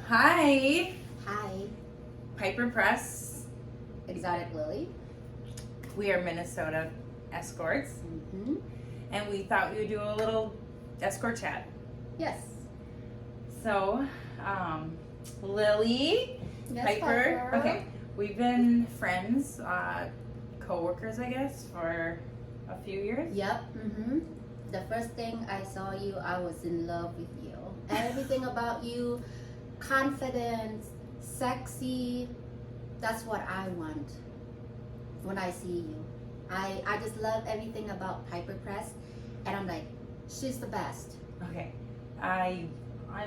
Hi, Hi, Piper Press. Exotic Lily. We are Minnesota Escorts, Mm-hmm. and we thought we would do a little escort chat. Yes. So, Lily, Yes, Piper. Okay, we've been friends, co-workers, I guess, for a few years. Yep. Mm-hmm. The first thing I saw you, I was in love with you. Everything about you, confident, sexy. That's what I want when I see you. I just love everything about Piper Press, and I'm like, she's the best. Okay, I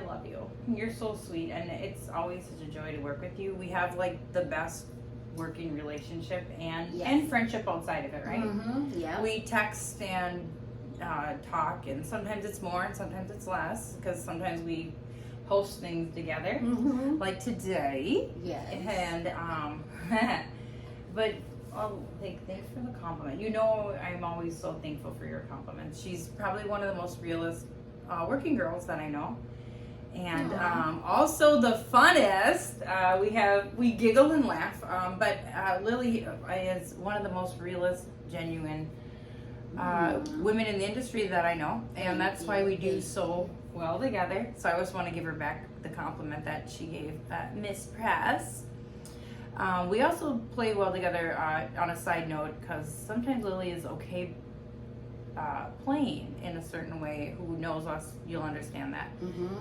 love you. You're so sweet, and it's always such a joy to work with you. We have like the best working relationship and Yes. friendship outside of it, right? Mm-hmm. Yeah. We text and talk, and sometimes it's more and sometimes it's less because sometimes we host things together, Mm-hmm. like today. Yes. And but thanks for the compliment. You know, I'm always so thankful for your compliments. She's probably one of the most realist working girls that I know. And also the funnest. We giggle and laugh, but Lily is one of the most realist, genuine women in the industry that I know, and that's why we do so well together. So I always want to give her back the compliment that she gave Miss Press. We also play well together on a side note, because sometimes Lily is okay playing in a certain way. Who knows us, you'll understand that. Mm-hmm.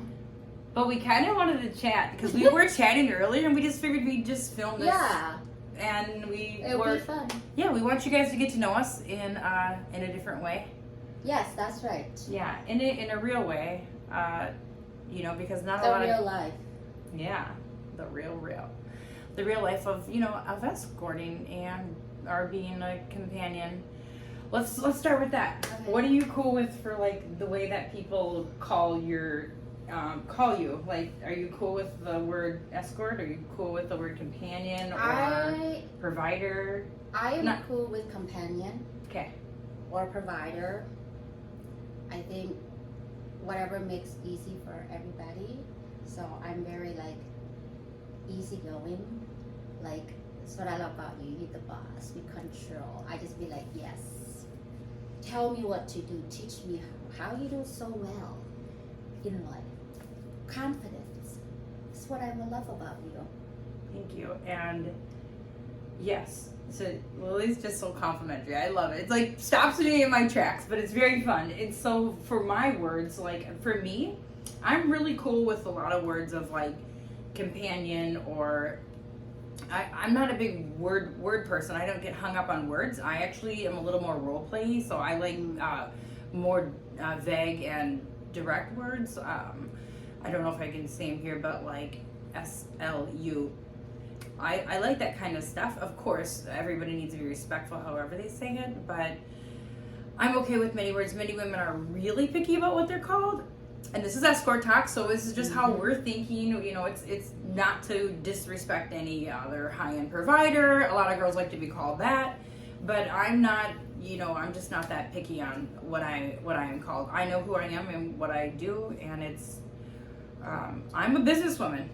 But we kind of wanted to chat because we were chatting earlier, and we just figured we'd just film this. Yeah. And It'll be fun. Yeah, we want you guys to get to know us in a different way. Yes, that's right. Yeah, in a real way. Because not a The lot real of life. yeah, the real life of of escorting and or being a companion. Let's start with that. Okay. What are you cool with for like the way that people call you? Like, are you cool with the word escort? Are you cool with the word companion or provider? I am Not- cool with companion Okay. or provider. I think whatever makes easy for everybody. So I'm very easygoing. Like, that's what I love about you. You're the boss. You control. I just be like, yes. Tell me what to do. Teach me how you do so well in life. Confidence. That's what I love about you. Thank you. And yes, so Lily's just so complimentary. I love it. It's like stops me in my tracks, but it's very fun. It's so for my words, like for me, I'm really cool with a lot of words of like companion or I'm not a big word person. I don't get hung up on words. I actually am a little more role play, so I like more vague and direct words. I don't know if I can say them here, but like SLU. I like that kind of stuff. Of course, everybody needs to be respectful however they say it, but I'm okay with many words. Many women are really picky about what they're called. And this is escort talk, so this is just how we're thinking. It's not to disrespect any other high-end provider. A lot of girls like to be called that, but I'm not. I'm just not that picky on what I am called. I know who I am and what I do, and it's. I'm a businesswoman,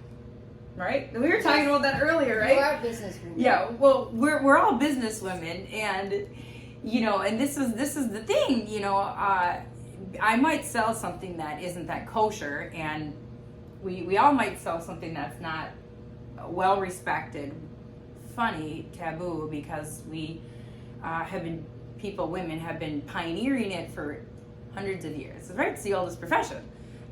right? We were talking about that earlier, right? You are a businesswoman. Yeah. Well, we're all businesswomen, and and this is the thing. I might sell something that isn't that kosher, and we all might sell something that's not well respected, funny, taboo, because we women have been pioneering it for hundreds of years. Right? It's the oldest profession,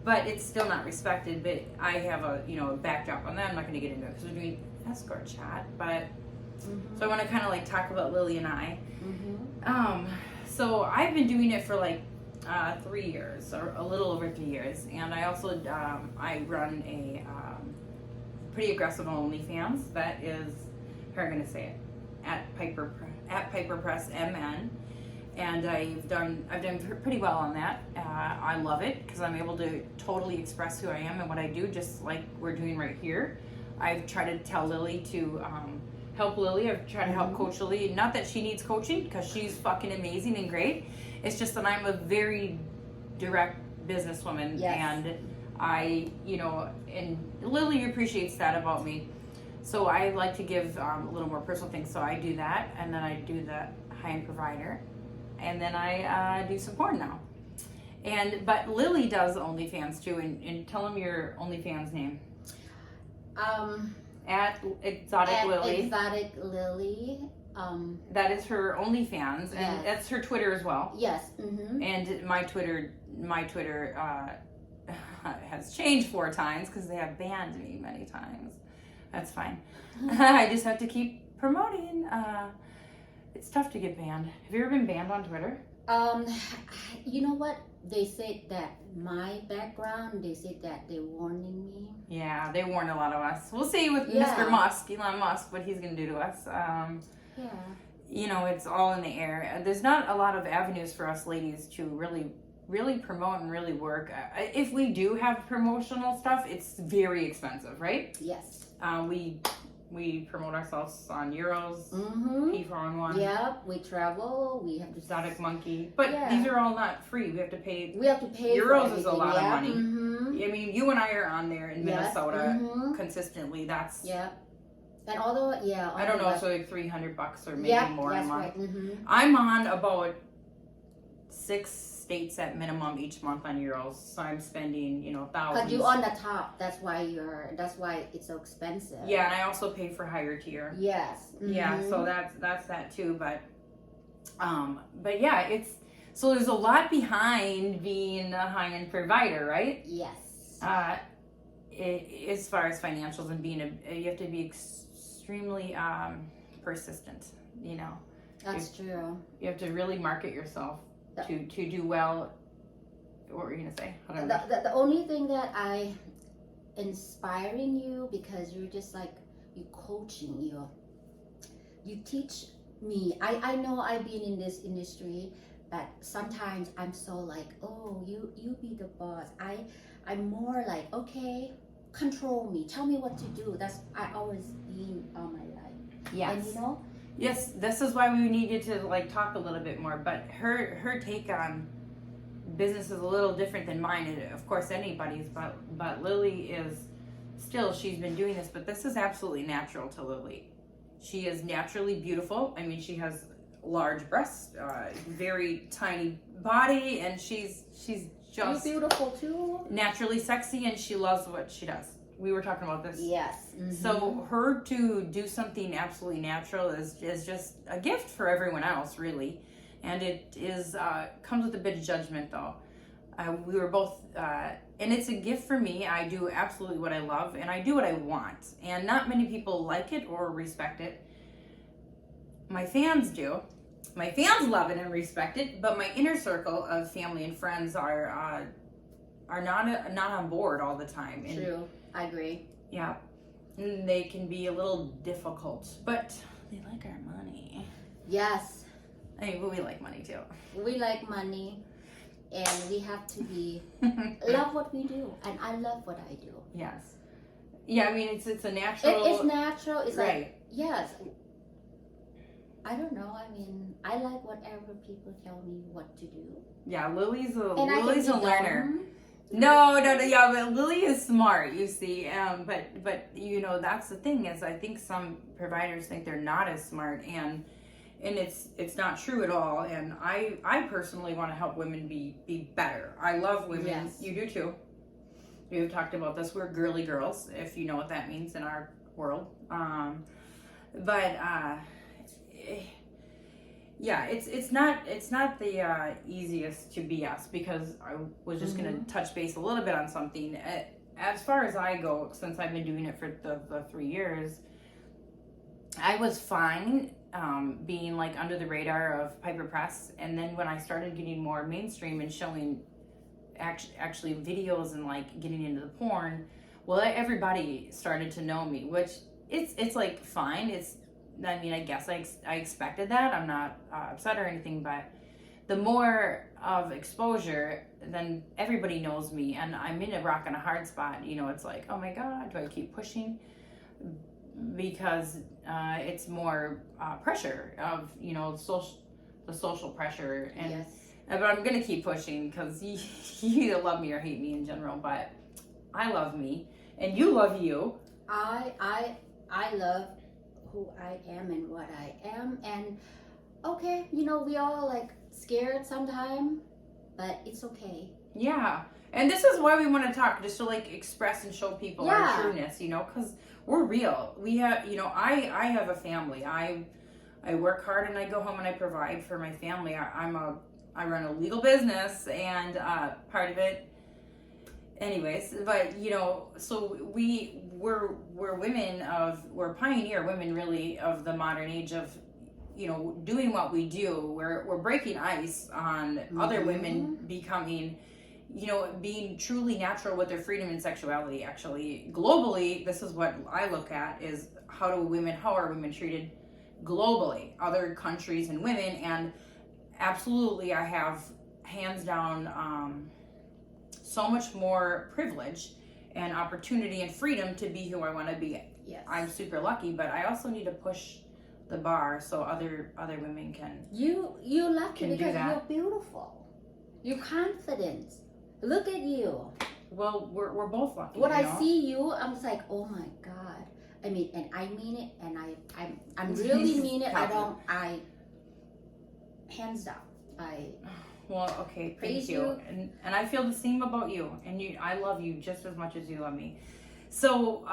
but it's still not respected. But I have a backdrop on that. I'm not going to get into it because we're doing escort chat, but so I want to kind of like talk about Lily and I. So I've been doing it for like 3 years, or a little over 3 years, and I also I run a pretty aggressive Onlyfans that is, how am I going to say it, at Piper Press MN, and I've done pretty well on that. I love it because I'm able to totally express who I am and what I do, just like we're doing right here. I've tried to tell Lily to help Lily. I've tried to help Coach Lily. Not that she needs coaching, because she's fucking amazing and great. It's just that I'm a very direct businesswoman, Yes. and And Lily appreciates that about me. So I like to give a little more personal things. So I do that, and then I do the high-end provider, and then I do some porn now. But Lily does OnlyFans too, and tell them your OnlyFans name. At Exotic Lily. Exotic Lily. That is her OnlyFans, and yes. that's her Twitter as well. Yes. Mm-hmm. And my Twitter has changed 4 times because they have banned me many times. That's fine. I just have to keep promoting. It's tough to get banned. Have you ever been banned on Twitter? You know what? They said that my background, they said that they're warning me. Yeah, they warned a lot of us. We'll see with Mr. Musk, Elon Musk, what he's going to do to us. It's all in the air. There's not a lot of avenues for us ladies to really promote and really work. If we do have promotional stuff, it's very expensive, right? Yes. We promote ourselves on Euros, Mm-hmm. P411. Yep, we travel, we have to... Exotic Monkey. But these are all not free. We have to pay. Euros is a lot of money. Mm-hmm. I mean, you and I are on there in Minnesota Mm-hmm. consistently. That's... Yep. And although, I don't know, it's like $300 or maybe more a month. Right. Mm-hmm. I'm on about 6 states at minimum each month on Euros, so I'm spending thousands. But you're on the top. That's why it's so expensive. Yeah, and I also pay for higher tier. Yes. Mm-hmm. Yeah, so that's that too. But yeah, so there's a lot behind being a high-end provider, right? Yes. As far as financials and you have to be extremely persistent. That's true. You have to really market yourself to do well. What were you gonna say? The only thing that I inspiring you, because you're just like you coaching you teach me. I know I've been in this industry, but sometimes I'm so like, oh, you be the boss. I'm more like, okay, control me, tell me what to do. That's I always been all my life. Yes. And Yes, this is why we needed to talk a little bit more. But her take on business is a little different than mine, and of course anybody's. But Lily she's been doing this, but this is absolutely natural to Lily. She is naturally beautiful. I mean, she has large breasts, very tiny body, and she's just beautiful too. Naturally sexy, and she loves what she does. We were talking about this. Yes. Mm-hmm. So her to do something absolutely natural is just a gift for everyone else, really. And it is comes with a bit of judgment, though. We were both, and it's a gift for me. I do absolutely what I love, and I do what I want. And not many people like it or respect it. My fans do. My fans love it and respect it, but my inner circle of family and friends are not on board all the time. And true. I agree. yeah, and they can be a little difficult, but they like our money. Yes. I mean, but we like money too. We like money, and we have to be love what we do, and I love what I do. Yes. Yeah, I mean it's a natural. It's natural. It's right. Like yes. I don't know. I mean, I like whatever people tell me what to do. Yeah, Lily's a learner. No, yeah, but Lily is smart, you see. But that's the thing is I think some providers think they're not as smart, and it's not true at all. And I personally want to help women be better. I love women. Yes. You do too. We've talked about this. We're girly girls, if you know what that means in our world. Yeah, it's not the easiest to be us, because I was just gonna touch base a little bit on something. As far as I go, since I've been doing it for the 3 years, I was fine being like under the radar of Piper Press, and then when I started getting more mainstream and showing actually videos and like getting into the porn, well, everybody started to know me, which it's like fine. I mean, I guess I expected that. I'm not upset or anything, but the more of exposure, then everybody knows me, and I'm in a rock and a hard spot. It's like, oh my God, do I keep pushing? Because it's more pressure of, the social pressure. And, yes. But I'm going to keep pushing, because you either love me or hate me in general. But I love me, and you love you. I love who I am and what I am, and okay, you know, we all like scared sometimes, but it's okay. Yeah. And this is why we want to talk, just to like express and show people our trueness, you know, because we're real. We have, you know, I have a family. I work hard and I go home and I provide for my family. I run a legal business, and part of it, anyways. But you know, so we're women we're pioneer women really of the modern age of, you know, doing what we do. We're breaking ice on other women becoming, you know, being truly natural with their freedom and sexuality. Actually, globally, this is what I look at, is how are women treated globally, other countries and women. And absolutely, I have hands down so much more privilege and opportunity and freedom to be who I want to be. Yes. I'm super lucky, but I also need to push the bar so other women can. You're lucky because you're beautiful. You're confident. Look at you. Well, we're both lucky. When I see you, I'm just like, oh my God. I mean, and I mean it, and I really mean it. I hands down. Well, okay, thank you. And I feel the same about you. And I love you just as much as you love me. So,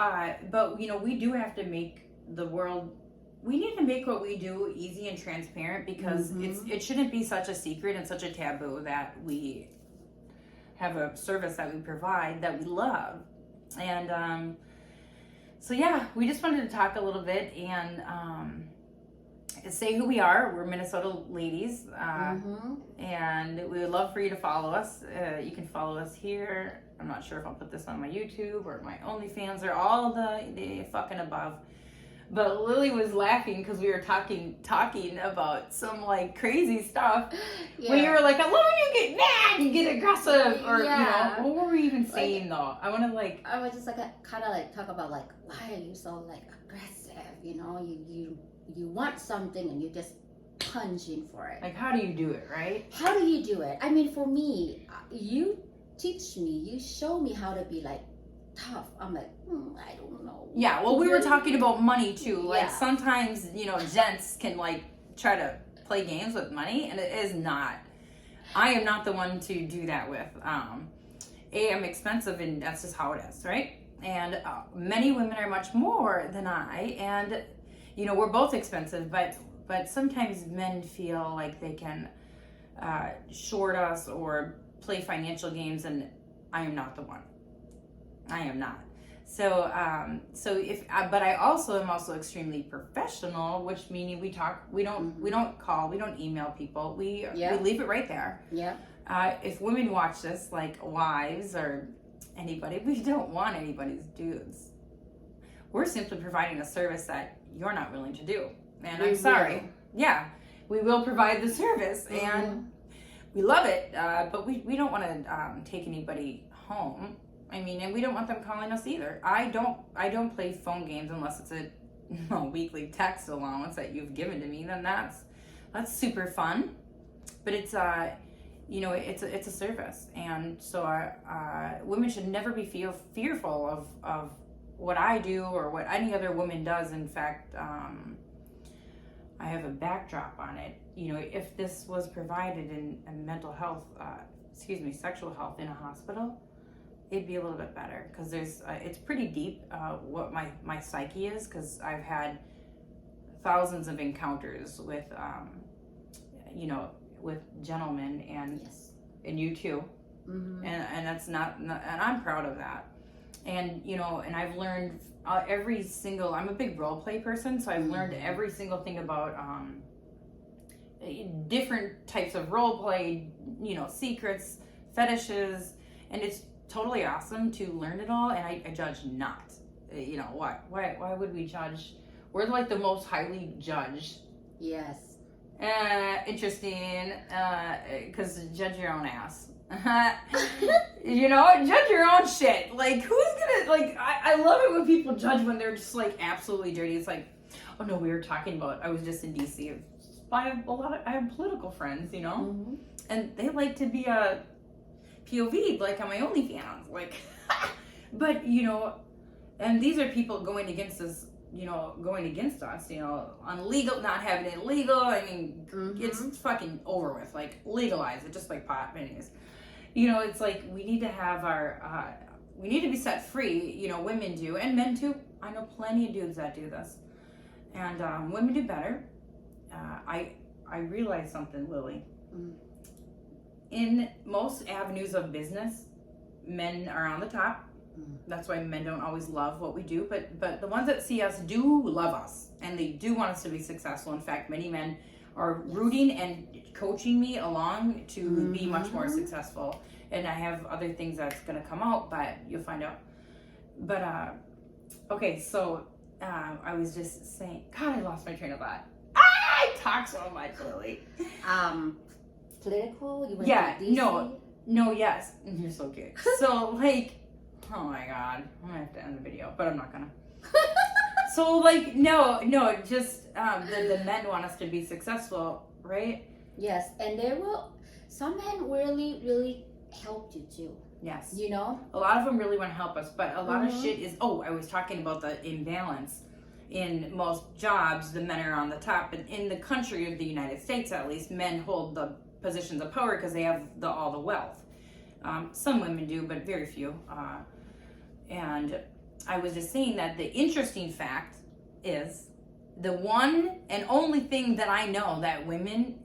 but you know, we do have to make the world. We need to make what we do easy and transparent, because it shouldn't be such a secret and such a taboo that we have a service that we provide that we love. And so yeah, we just wanted to talk a little bit and say who we are. We're Minnesota ladies, and we would love for you to follow us. You can follow us here. I'm not sure if I'll put this on my YouTube or my Onlyfans or all the fucking above. But Lily was laughing because we were talking about some like crazy stuff. Yeah. When you were like, I love when you get mad, you get aggressive, or you know, what were we even saying though? I want to like. I was just like kind of like talk about like, why are you so like aggressive? You know, you want something and you're just punching for it. Like, how do you do it, right? How do you do it? I mean, for me, you teach me, you show me how to be like tough. I'm like, I don't know. Yeah, well, we were talking about money too. Like sometimes, you know, gents can like try to play games with money, and it is not. I am not the one to do that with. I'm expensive, and that's just how it is, right? And many women are much more than I, and you know, we're both expensive, but sometimes men feel like they can short us or play financial games, and I am not the one. I am not. So but I also am also extremely professional, which meaning we talk. We don't call. We don't email people. We leave it right there. Yeah. If women watch this, like wives or anybody, we don't want anybody's dudes. We're simply providing a service that you're not willing to do, and I'm sorry. Yeah, we will provide the service, and we love it. But we don't want to take anybody home. I mean, and we don't want them calling us either. I don't play phone games unless it's a weekly text allowance that you've given to me. Then that's super fun. But it's you know, it's a service, and so women should never be fearful of what I do or what any other woman does. In fact, I have a backdrop on it. You know, if this was provided in mental health, sexual health in a hospital, it'd be a little bit better, because it's pretty deep what my psyche is, because I've had thousands of encounters with you know, with gentlemen, and you too, and that's not, and I'm proud of that. And you know, and I've learned I'm a big role play person, so I've learned every single thing about different types of role play, you know, secrets, fetishes, and it's totally awesome to learn it all. And I judge not. You know, why would we judge? We're like the most highly judged. Yes. Interesting, because judge your own ass. You know, judge your own shit. Like, who's gonna, like, I love it when people judge when they're just like absolutely dirty. It's like, oh no, we were talking about, I was just in DC. I have political friends, you know, and they like to be a POV, like on my OnlyFans. Like, But, you know, and these are people going against us, you know, on legal, not having it legal. I mean, it's fucking over with. Like, legalize it, just like pot venues. You know, it's like we need to have we need to be set free. You know, women do, and men too. I know plenty of dudes that do this. And women do better. I realized something, Lily. In most avenues of business, men are on the top. That's why men don't always love what we do, but the ones that see us do love us, and they do want us to be successful. In fact, many men are rooting and coaching me along to be much more successful. And I have other things that's going to come out, but you'll find out. But okay, so I was just saying, God, I lost my train of thought. I talk so much, Lily. Political? You went Yeah, to DC? no, yes. You're so cute. So, like, oh my God, I'm gonna have to end the video, but I'm not gonna. So, like, no, just the men want us to be successful, right? Yes, and they will. Some men really, really help you too. Yes. You know? A lot of them really want to help us, but a lot of shit is, I was talking about the imbalance. In most jobs, the men are on the top, and in the country of the United States, at least, men hold the positions of power because they have all the wealth. Some women do, but very few. And I was just saying that the interesting fact is the one and only thing that I know that women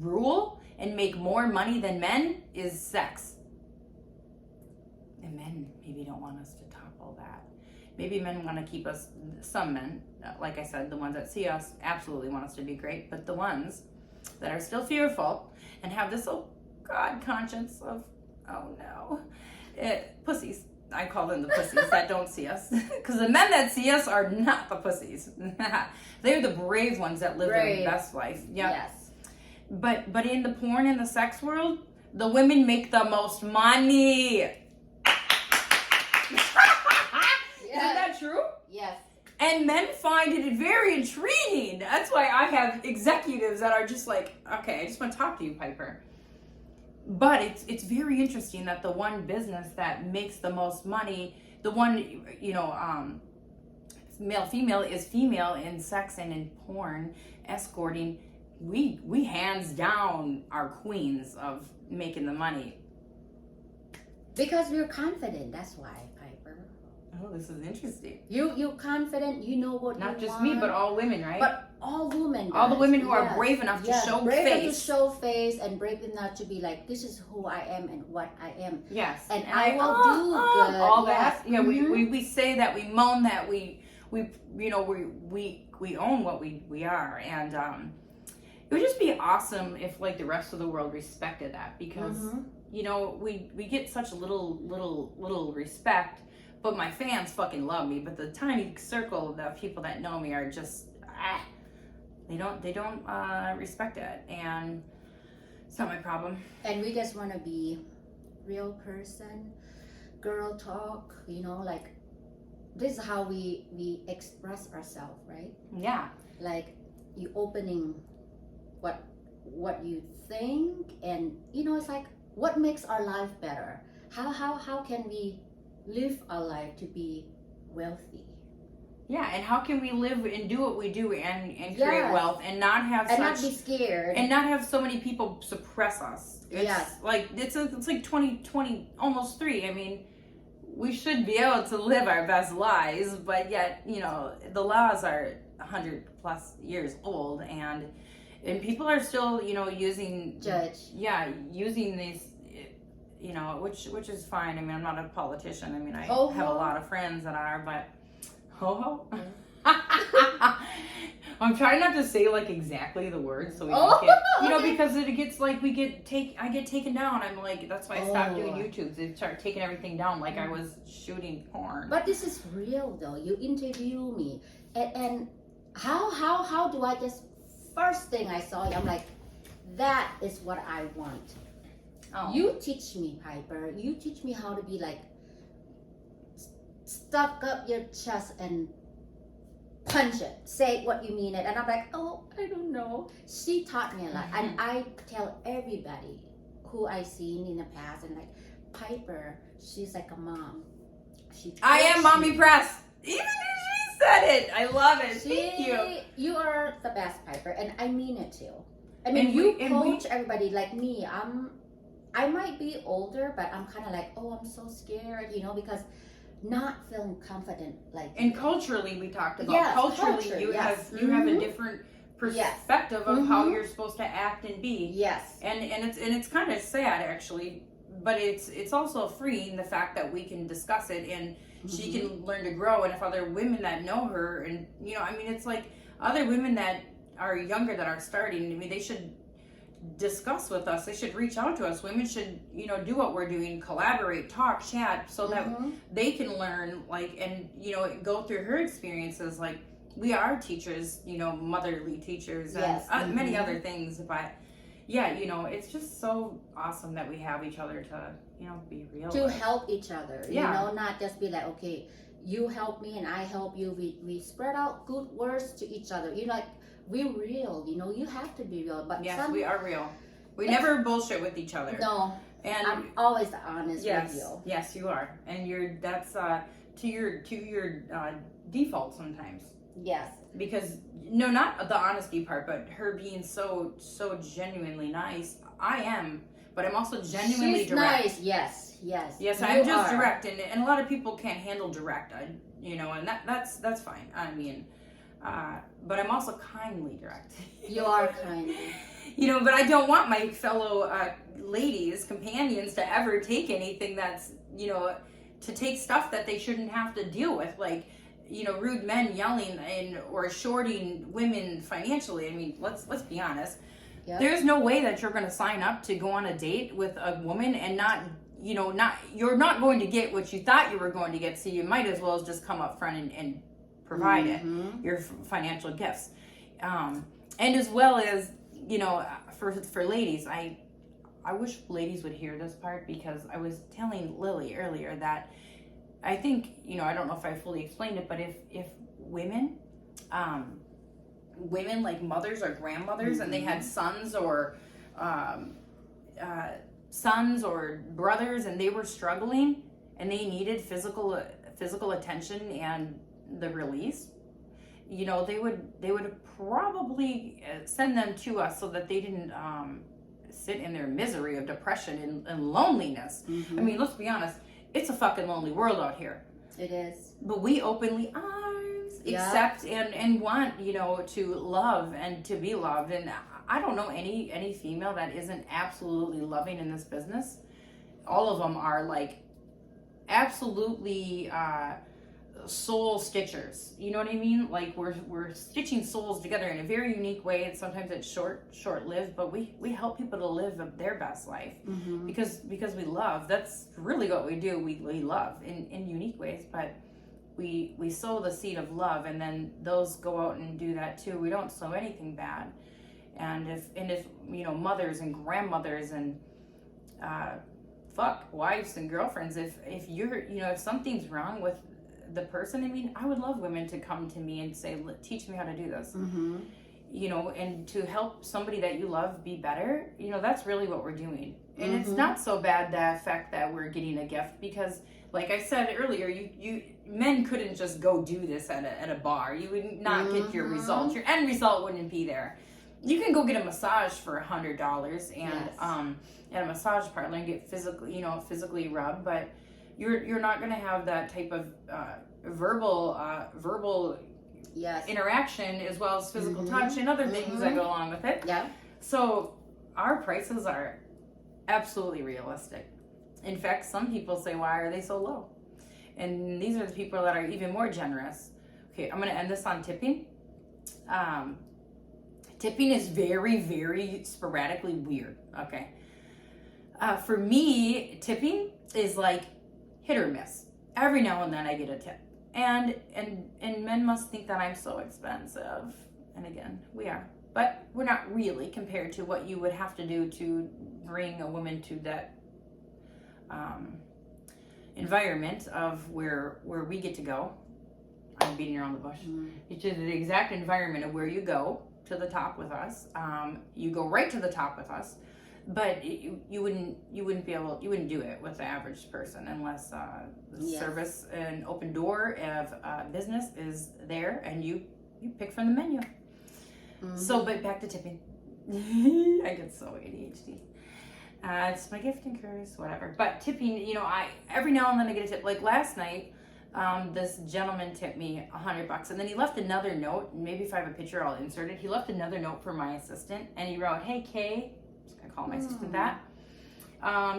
rule and make more money than men is sex. And men maybe don't want us to topple that. Maybe men want to keep us, some men, like I said, the ones that see us absolutely want us to be great, but the ones that are still fearful and have this, God conscience of, pussies. I call them the pussies that don't see us. Because the men that see us are not the pussies. They're the brave ones that live their best life. Yep. Yes. But in the porn and the sex world, the women make the most money. Isn't that true? Yes. And men find it very intriguing. That's why I have executives that are just like, okay, I just want to talk to you, Piper. But it's very interesting that the one business that makes the most money, the one, male female is female in sex and in porn, escorting. We hands down are queens of making the money. Because we're confident, that's why, Piper. Oh, this is interesting. You're confident, you know what Not you just want. me, but all women, right? But all women. All the women who are brave enough to show brave face. enough to show face and brave enough to be like, this is who I am and what I am. Yes. And I will do good. All that. Yeah, we say that, we moan that, we own what we are. And it would just be awesome if, like, the rest of the world respected that, because we get such little respect. But my fans fucking love me. But the tiny circle of people that know me are just they don't respect it, and it's not my problem. And we just want to be real person, girl talk. Like, this is how we express ourselves, right? Yeah. Like, you opening what you think, and it's like, what makes our life better? How can we live our life to be wealthy? Yeah, and how can we live and do what we do and create wealth and not have not be scared and not have so many people suppress us? It's like it's like 2020, almost 3. I mean, we should be able to live our best lives, but yet the laws are 100+ years old, and people are still using using these. Which is fine. I mean, I'm not a politician. I mean, I have a lot of friends that are, but I'm trying not to say like exactly the words so we don't get, because it gets like I get taken down. I'm like, that's why I stopped doing YouTube. They start taking everything down like I was shooting porn. But this is real though. You interview me, and how do I just, first thing I saw you, I'm like, that is what I want. Oh. You teach me, Piper. You teach me how to be like, stuck up your chest and punch it. Say what you mean it. And I'm like, I don't know. She taught me a lot. And I tell everybody who I seen in the past, and like, Piper, she's like a mom. I am mommy press. Even if she said it, I love it. Thank you. You are the best, Piper, and I mean it too. I mean, you coach everybody like me. I might be older, but I'm kind of like, oh, I'm so scared, because not feeling confident like. And culturally, we talked about culturally, you have a different perspective of how you're supposed to act and be. Yes. And it's kind of sad actually, but it's also freeing the fact that we can discuss it and she can learn to grow. And if other women that know her and it's like other women that are younger that are starting, I mean, they should discuss with us. They should reach out to us. Women should, do what we're doing, collaborate, talk, chat, so that they can learn, and go through her experiences. Like, we are teachers, motherly teachers, and many other things. But yeah, it's just so awesome that we have each other to, be real. To help each other, not just be like, okay, you help me and I help you. We spread out good words to each other. We're real, you have to be real. But yes, we are real. We never bullshit with each other. No, and I'm always honest with you. Yes, you are, and that's to your default sometimes. Yes, because not the honesty part, but her being so genuinely nice. I am, but I'm also genuinely She's direct. Nice, yes. I'm just direct, and a lot of people can't handle direct. And that's fine. I mean. But I'm also kindly direct. You are kind. But I don't want my fellow ladies, companions, to ever take anything that's, to take stuff that they shouldn't have to deal with, like, rude men yelling or shorting women financially. I mean, let's be honest. Yep. There's no way that you're going to sign up to go on a date with a woman and you're not going to get what you thought you were going to get. So you might as well just come up front and provide your financial gifts, and as well as for ladies, I wish ladies would hear this part, because I was telling Lily earlier that I think I don't know if I fully explained it, but if women like mothers or grandmothers and they had sons or brothers and they were struggling and they needed physical attention and the release, they would probably send them to us so that they didn't sit in their misery of depression and loneliness. I mean, let's be honest, it's a fucking lonely world out here. It is. But we openly accept and want, to love and to be loved. And I don't know any female that isn't absolutely loving in this business. All of them are like absolutely soul stitchers, you know what I mean? Like we're stitching souls together in a very unique way, and sometimes it's short-lived, but we help people to live their best life because we love. That's really what we do. We love in unique ways, but we sow the seed of love, and then those go out and do that too. We don't sow anything bad. And if mothers and grandmothers and wives and girlfriends, if you're if something's wrong with the person, I mean, I would love women to come to me and say, teach me how to do this, and to help somebody that you love be better. That's really what we're doing. And it's not so bad, the fact that we're getting a gift, because like I said earlier, you men couldn't just go do this at a bar. You would not get your results. Your end result wouldn't be there. You can go get a massage for $100 and at a massage parlor and get physically rubbed, but you're not going to have that type of verbal interaction, as well as physical touch and other things that go along with it. Yeah. So our prices are absolutely realistic. In fact, some people say, why are they so low? And these are the people that are even more generous. Okay, I'm going to end this on tipping. Tipping is very, very sporadically weird. Okay. For me, tipping is like hit or miss. Every now and then I get a tip. And men must think that I'm so expensive. And again, we are. But we're not really, compared to what you would have to do to bring a woman to that environment of where we get to go. I'm beating around the bush. It's just the exact environment of where you go to the top with us. You go right to the top with us. but you wouldn't do it with the average person unless the service and open door of business is there and you pick from the menu. So, but back to tipping. I get so ADHD. It's my gift and curse, whatever. But tipping, I every now and then I get a tip. Like last night, this gentleman tipped me $100, and then he left another note. And maybe if I have a picture, I'll insert it. He left another note for my assistant, and he wrote, "Hey Kay," I'm just gonna call my assistant that.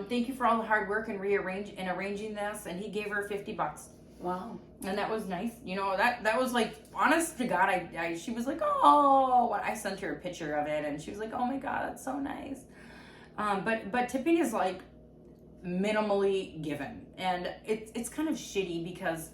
"Thank you for all the hard work and arranging this." And he gave her $50. Wow. And that was nice. That was like, honest to God, she was like, "Oh," I sent her a picture of it and she was like, "Oh my God, that's so nice." But tipping is like minimally given. And it's kind of shitty because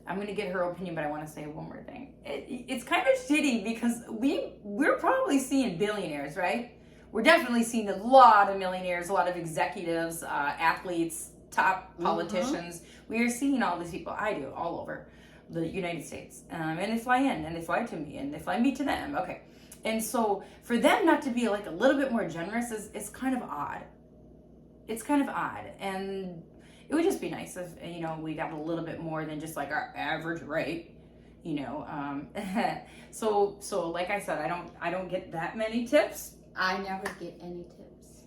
I'm going to get her opinion, but I want to say one more thing. It's kind of shitty because we're probably seeing billionaires, right? We're definitely seeing a lot of millionaires, a lot of executives, athletes, top politicians. We are seeing all these people. I do, all over the United States. And they fly in, and they fly to me, and they fly me to them. Okay. And so for them not to be like a little bit more generous is kind of odd. It's kind of odd. And it would just be nice if, we got a little bit more than just like our average rate, So like I said, I don't get that many tips. I never get any tips.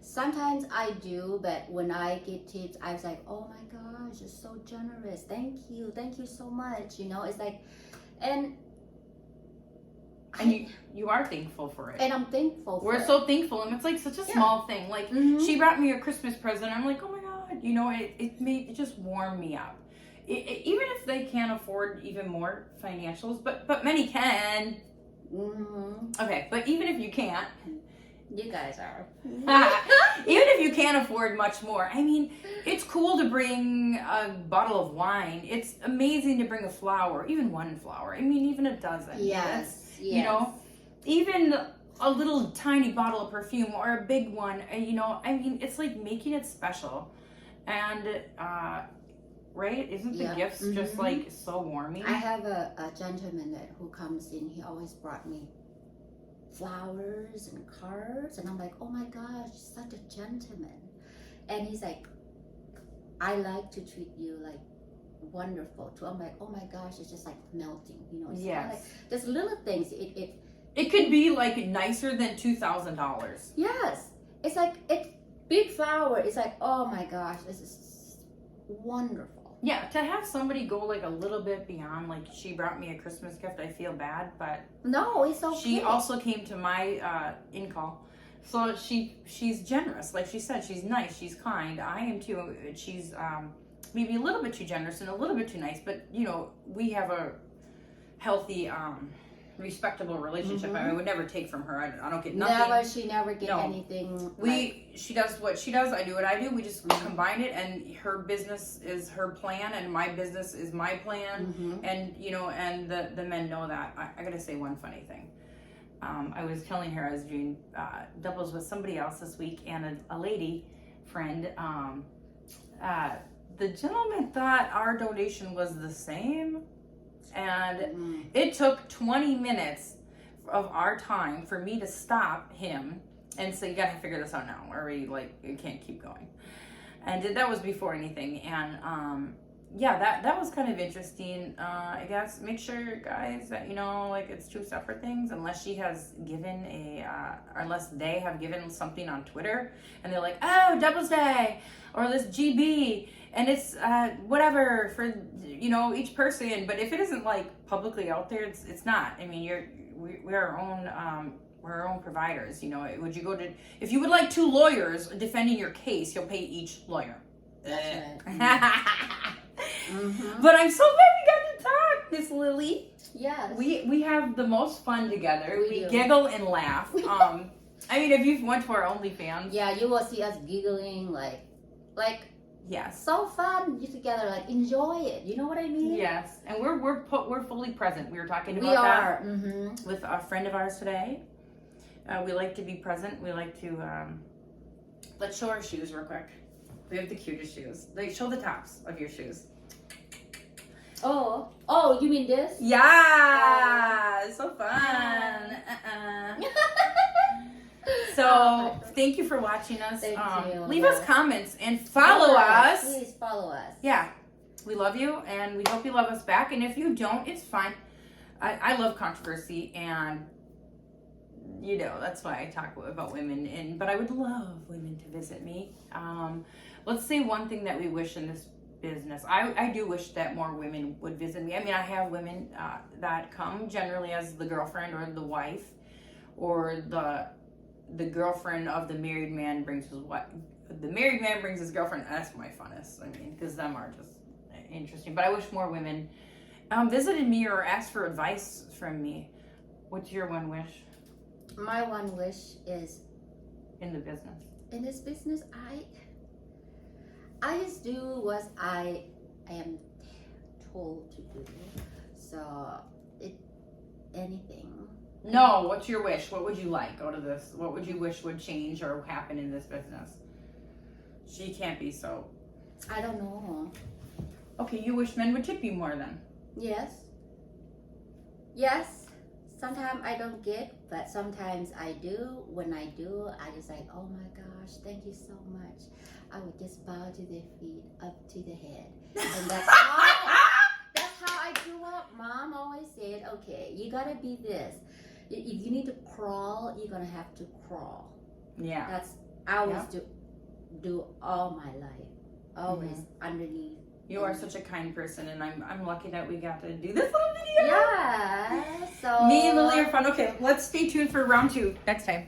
Sometimes I do, but when I get tips, I was like, "Oh my gosh, you're so generous. Thank you so much." It's like, and you are thankful for it. And I'm thankful for We're it. so thankful, and it's like such a small thing. Like she brought me a Christmas present. I'm like, "Oh my God," it just warmed me up. Even if they can't afford even more financials, but many can. Okay, but even if you can't. You guys are. Even if you can't afford much more, I mean, it's cool to bring a bottle of wine. It's amazing to bring a flower, even one flower. I mean, even a dozen. Yes. Even a little tiny bottle of perfume or a big one. I mean, it's like making it special. And, right? Isn't the gifts just like so warming? I have a gentleman who comes in. He always brought me flowers and cards, and I'm like, "Oh my gosh, such a gentleman." And he's like, "I like to treat you like wonderful too." I'm like, "Oh my gosh, it's just like melting." It's like there's little things. It could be like nicer than $2,000. Yes, it's like big flower. It's like, oh my gosh, this is wonderful. Yeah, to have somebody go like a little bit beyond, like she brought me a Christmas gift, I feel bad, but no, it's okay. She also came to my in-call, so she's generous. Like she said, she's nice, she's kind. I am too. She's maybe a little bit too generous and a little bit too nice, but we have a healthy, respectable relationship. I would never take from her. I don't get nothing. She never get anything. She does what she does. I do what I do. We just combine it, and her business is her plan, and my business is my plan. And and the men know that. I gotta say one funny thing. I was telling her I was doing doubles with somebody else this week, and a lady friend. The gentleman thought our donation was the same. And it took 20 minutes of our time for me to stop him and say, "You gotta figure this out now, or you can't keep going." And that was before anything. And that was kind of interesting. I guess make sure, guys, that it's two separate things, unless she has given unless they have given something on Twitter, and they're like, "Oh, Doubles Day," or this GB. And it's whatever for each person, but if it isn't like publicly out there, it's not. I mean, we're our own providers. Would you go to if you would like 2 lawyers defending your case, you'll pay each lawyer. That's right. But I'm so glad we got to talk, Miss Lily. Yes. We have the most fun together. We do. giggle and laugh. I mean, if you've went to our Onlyfans, you will see us giggling like. Yes. So fun together, like enjoy it. You know what I mean? Yes, and we're fully present. We were talking about that with a friend of ours today. We like to be present. We like to let's show our shoes real quick. We have the cutest shoes. Like show the tops of your shoes. Oh, you mean this? Yeah, it's so fun. So thank you for watching us. Thank you. Leave us comments and follow us. Please follow us. Yeah, we love you, and we hope you love us back. And if you don't, it's fine. I love controversy, and you know that's why I talk about women. But I would love women to visit me. Let's say one thing that we wish in this business. I do wish that more women would visit me. I mean, I have women that come generally as the girlfriend or the wife, or the girlfriend of the married man brings his wife. The married man brings his girlfriend. That's my funnest. I mean, because them are just interesting. But I wish more women visited me or asked for advice from me. What's your one wish? My one wish is in the business. In this business, I just do what I am told to do. So anything. No, what's your wish? What would you like out of this? What would you wish would change or happen in this business? She can't be so. I don't know. Okay, you wish men would tip you more then. Yes. Yes. Sometimes I don't get, but sometimes I do. When I do, I just like, oh my gosh, thank you so much. I would just bow to their feet, up to the head. And that's how I grew up. Mom always said, okay, you gotta be this. If you need to crawl, you're gonna have to crawl. Yeah. That's I always do all my life. Always underneath. You are such a kind person, and I'm lucky that we got to do this little video. Yeah. So Me and Lily are fun. Okay, let's stay tuned for round 2 next time.